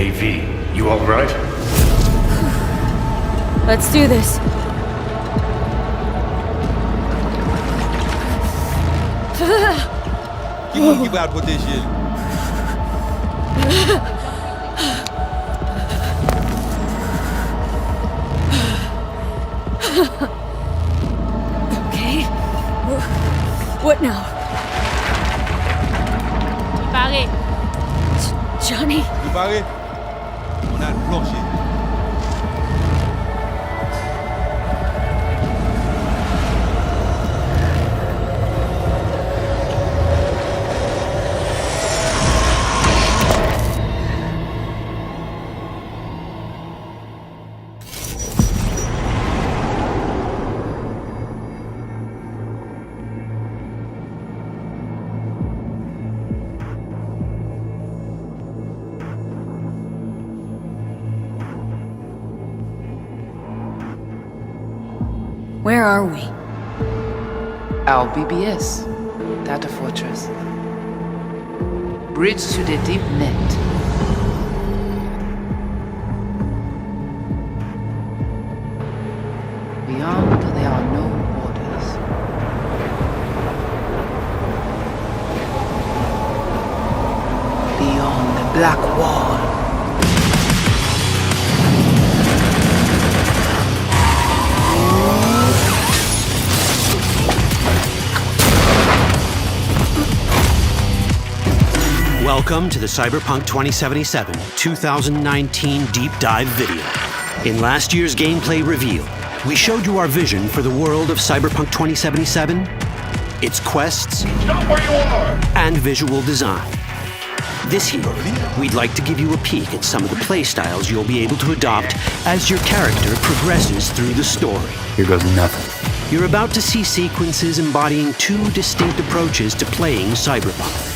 Hey V, you alright? Let's do this. Give out what this is. Okay. What now? Pare. Johnny? Préparé? On a le plancher. Where are we? Our BBS, Data Fortress. Bridge to the deep net. Beyond, there are no borders. Beyond the black wall. Welcome to the Cyberpunk 2077 2019 Deep Dive video. In last year's gameplay reveal, we showed you our vision for the world of Cyberpunk 2077, its quests, Stop where you are! and visual design. This year, we'd like to give you a peek at some of the playstyles you'll be able to adopt as your character progresses through the story. Here goes nothing. You're about to see sequences embodying two distinct approaches to playing Cyberpunk.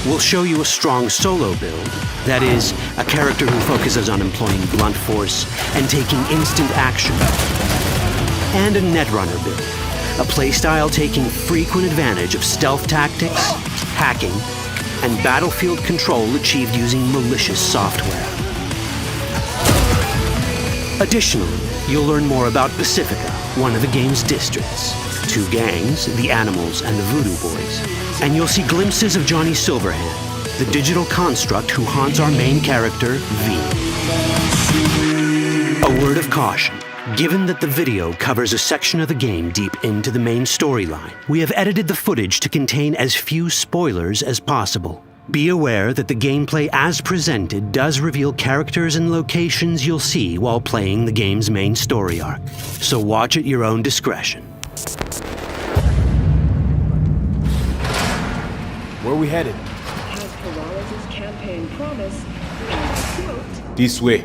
We'll show you a strong solo build, that is, a character who focuses on employing blunt force and taking instant action. And a netrunner build, a playstyle taking frequent advantage of stealth tactics, hacking, and battlefield control achieved using malicious software. Additionally, you'll learn more about Pacifica, one of the game's districts, two gangs, the Animals and the Voodoo Boys, and you'll see glimpses of Johnny Silverhand, the digital construct who haunts our main character, V. A word of caution. Given that the video covers a section of the game deep into the main storyline, we have edited the footage to contain as few spoilers as possible. Be aware that the gameplay as presented does reveal characters and locations you'll see while playing the game's main story arc, so watch at your own discretion. Where are we headed? Has Peralez's campaign promise, and quote, This way.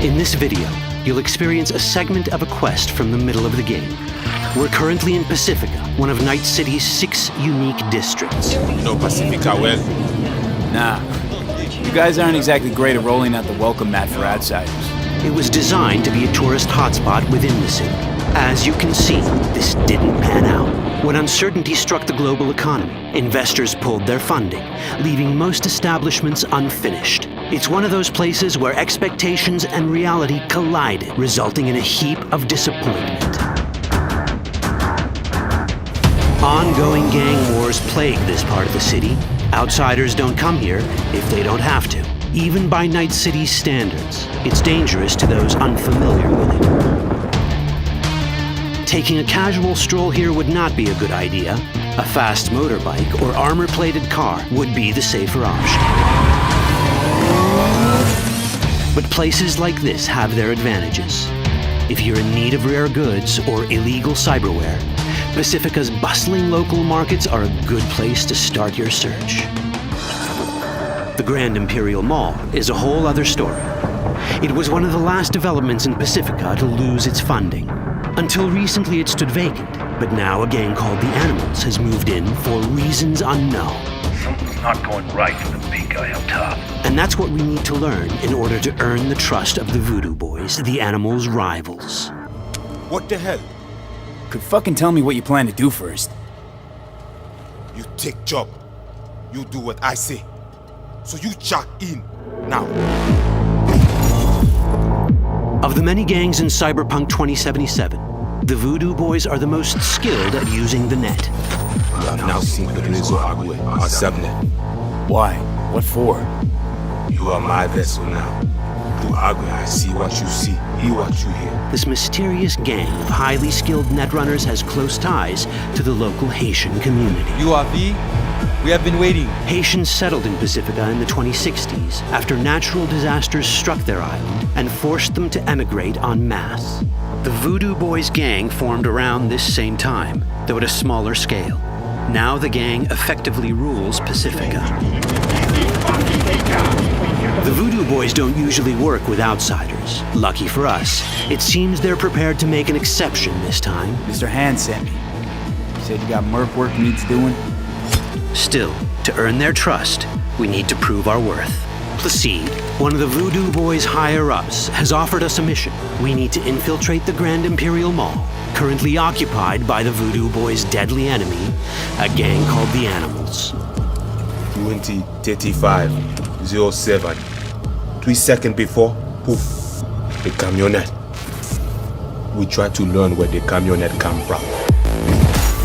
In this video, you'll experience a segment of a quest from the middle of the game. We're currently in Pacifica, one of Night City's 6 unique districts. You know Pacifica well. Nah. You guys aren't exactly great at rolling out the welcome mat for outsiders. It was designed to be a tourist hotspot within the city. As you can see, this didn't pan out. When uncertainty struck the global economy, investors pulled their funding, leaving most establishments unfinished. It's one of those places where expectations and reality collided, resulting in a heap of disappointment. Ongoing gang wars plague this part of the city. Outsiders don't come here if they don't have to. Even by Night City's standards, it's dangerous to those unfamiliar with it. Taking a casual stroll here would not be a good idea. A fast motorbike or armor-plated car would be the safer option. But places like this have their advantages. If you're in need of rare goods or illegal cyberware, Pacifica's bustling local markets are a good place to start your search. The Grand Imperial Mall is a whole other story. It was one of the last developments in Pacifica to lose its funding. Until recently it stood vacant, but now a gang called the Animals has moved in for reasons unknown. Something's not going right for the big guy up top. And that's what we need to learn in order to earn the trust of the Voodoo Boys, the Animals' rivals. What the hell? Could fucking tell me what you plan to do first. You take job. You do what I say. So you jack in now. Of the many gangs in Cyberpunk 2077, the Voodoo Boys are the most skilled at using the net. You have now sincronized Agwe, our subnet. Why? What for? You are my vessel now. Through Agwe, I see what you see, hear what you hear. This mysterious gang of highly skilled netrunners has close ties to the local Haitian community. URV, we have been waiting. Haitians settled in Pacifica in the 2060s after natural disasters struck their island and forced them to emigrate en masse. The Voodoo Boys gang formed around this same time, though at a smaller scale. Now the gang effectively rules Pacifica. The Voodoo Boys don't usually work with outsiders. Lucky for us, it seems they're prepared to make an exception this time. Mr. Hand sent me. He said you got merc work needs doing. Still, to earn their trust, we need to prove our worth. Placide, one of the Voodoo Boys' higher-ups, has offered us a mission. We need to infiltrate the Grand Imperial Mall, currently occupied by the Voodoo Boys' deadly enemy, a gang called the Animals. 20:35:07. 3 seconds before, poof, the camionette. We try to learn where the camionette come from.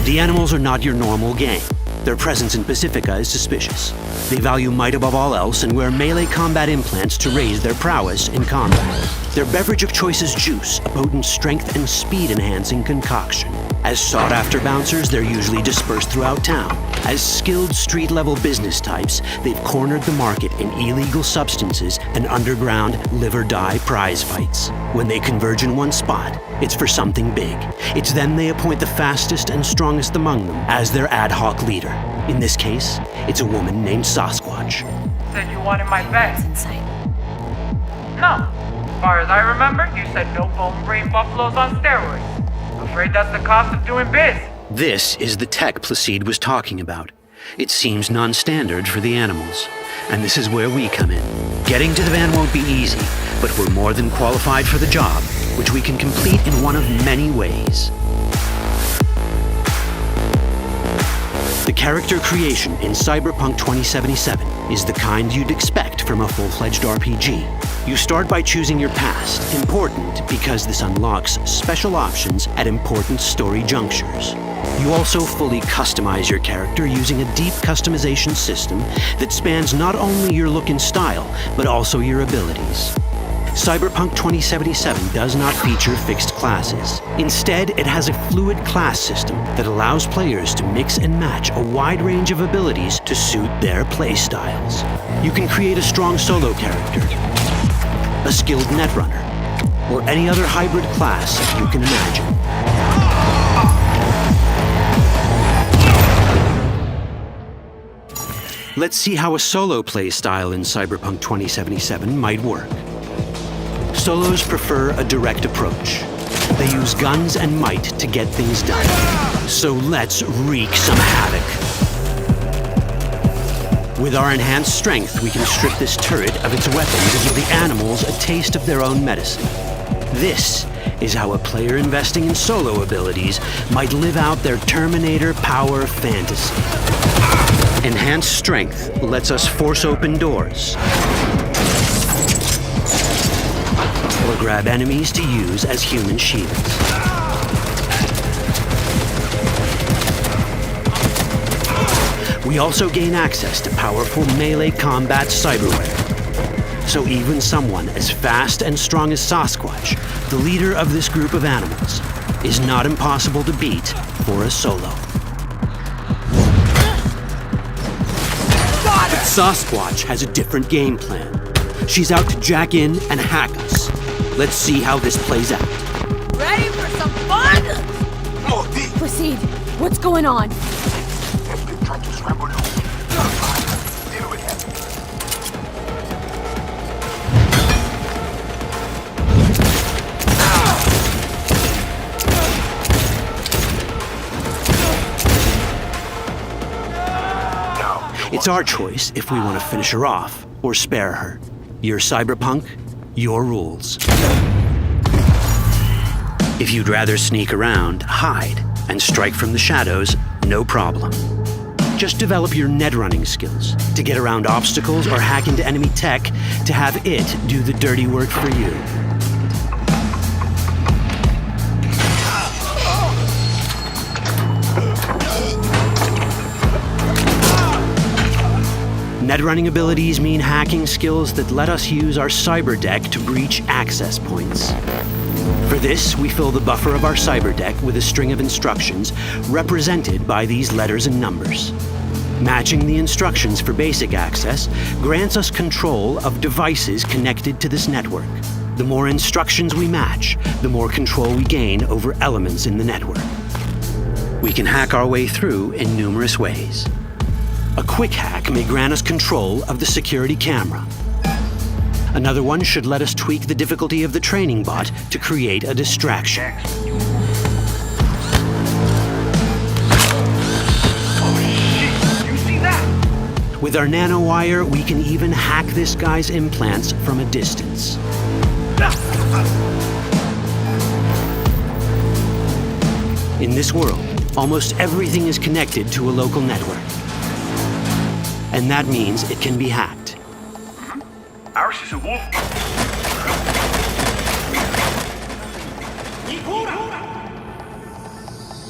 The Animals are not your normal gang. Their presence in Pacifica is suspicious. They value might above all else and wear melee combat implants to raise their prowess in combat. Their beverage of choice is juice, a potent strength and speed-enhancing concoction. As sought-after bouncers, they're usually dispersed throughout town. As skilled street-level business types, they've cornered the market in illegal substances and underground live-or-die prize fights. When they converge in one spot, it's for something big. It's then they appoint the fastest and strongest among them as their ad hoc leader. In this case, it's a woman named Sasquatch. Said you wanted my bed. Inside. No. As far as I remember, you said no bone brain buffaloes on steroids. Afraid that's the cost of doing biz. This is the tech Placide was talking about. It seems non-standard for the Animals. And this is where we come in. Getting to the van won't be easy, but we're more than qualified for the job, which we can complete in one of many ways. The character creation in Cyberpunk 2077 is the kind you'd expect from a full-fledged RPG. You start by choosing your past, important because this unlocks special options at important story junctures. You also fully customize your character using a deep customization system that spans not only your look and style, but also your abilities. Cyberpunk 2077 does not feature fixed classes. Instead, it has a fluid class system that allows players to mix and match a wide range of abilities to suit their playstyles. You can create a strong solo character, a skilled netrunner, or any other hybrid class you can imagine. Let's see how a solo play style in Cyberpunk 2077 might work. Solos prefer a direct approach. They use guns and might to get things done. So let's wreak some havoc. With our enhanced strength, we can strip this turret of its weapons and give the Animals a taste of their own medicine. This is how a player investing in solo abilities might live out their Terminator power fantasy. Enhanced strength lets us force open doors or grab enemies to use as human shields. We also gain access to powerful melee combat cyberware. So even someone as fast and strong as Sasquatch, the leader of this group of animals, is not impossible to beat for a solo. But Sasquatch has a different game plan. She's out to jack in and hack us. Let's see how this plays out. Ready for some fun? Proceed. What's going on? It's our choice if we want to finish her off or spare her. You're Cyberpunk, your rules. If you'd rather sneak around, hide, and strike from the shadows, no problem. Just develop your net running skills to get around obstacles or hack into enemy tech to have it do the dirty work for you. Net running abilities mean hacking skills that let us use our cyber deck to breach access points. For this, we fill the buffer of our cyber deck with a string of instructions represented by these letters and numbers. Matching the instructions for basic access grants us control of devices connected to this network. The more instructions we match, the more control we gain over elements in the network. We can hack our way through in numerous ways. A quick hack may grant us control of the security camera. Another one should let us tweak the difficulty of the training bot to create a distraction. With our nanowire, we can even hack this guy's implants from a distance. In this world, almost everything is connected to a local network. And that means it can be hacked. Ours is a wolf.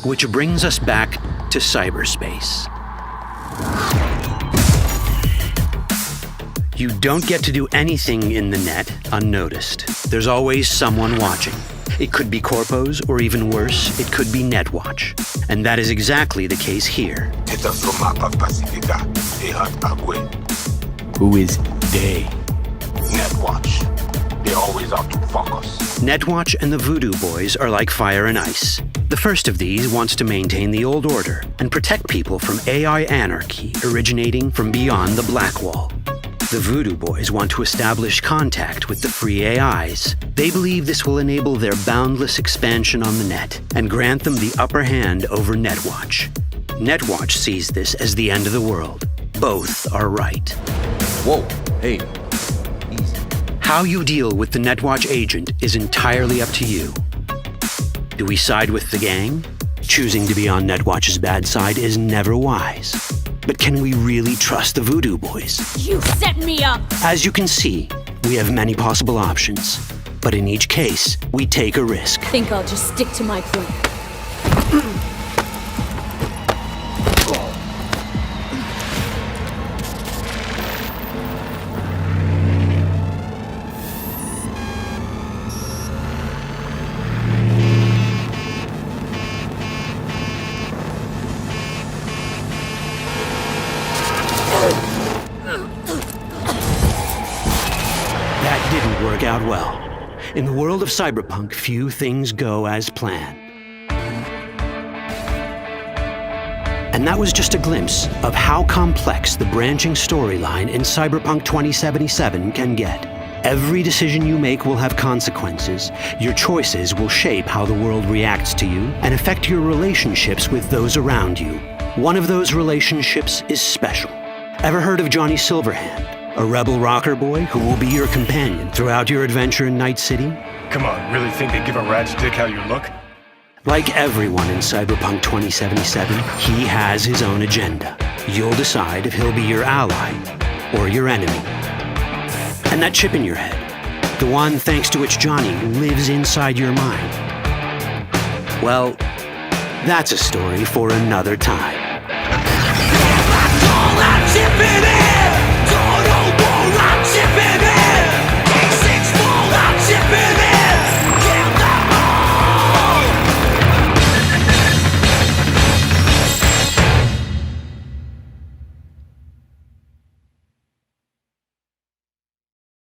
Which brings us back to cyberspace. You don't get to do anything in the net unnoticed. There's always someone watching. It could be corpos, or even worse, it could be Netwatch. And that is exactly the case here. Who is they? Netwatch. They're always out to fuck us. Netwatch and the Voodoo Boys are like fire and ice. The first of these wants to maintain the old order and protect people from AI anarchy originating from beyond the Black Wall. The Voodoo Boys want to establish contact with the free AIs. They believe this will enable their boundless expansion on the net and grant them the upper hand over Netwatch. Netwatch sees this as the end of the world. Both are right. Whoa, hey, easy. How you deal with the Netwatch agent is entirely up to you. Do we side with the gang? Choosing to be on Netwatch's bad side is never wise. But can we really trust the Voodoo Boys? You set me up! As you can see, we have many possible options. But in each case, we take a risk. Think I'll just stick to my plan. That didn't work out well. In the world of cyberpunk, few things go as planned. And that was just a glimpse of how complex the branching storyline in Cyberpunk 2077 can get. Every decision you make will have consequences. Your choices will shape how the world reacts to you and affect your relationships with those around you. One of those relationships is special. Ever heard of Johnny Silverhand? A rebel rocker boy who will be your companion throughout your adventure in Night City? Come on, really think they give a rat's dick how you look? Like everyone in Cyberpunk 2077, he has his own agenda. You'll decide if he'll be your ally or your enemy. And that chip in your head, the one thanks to which Johnny lives inside your mind. Well, that's a story for another time. All that chip in it!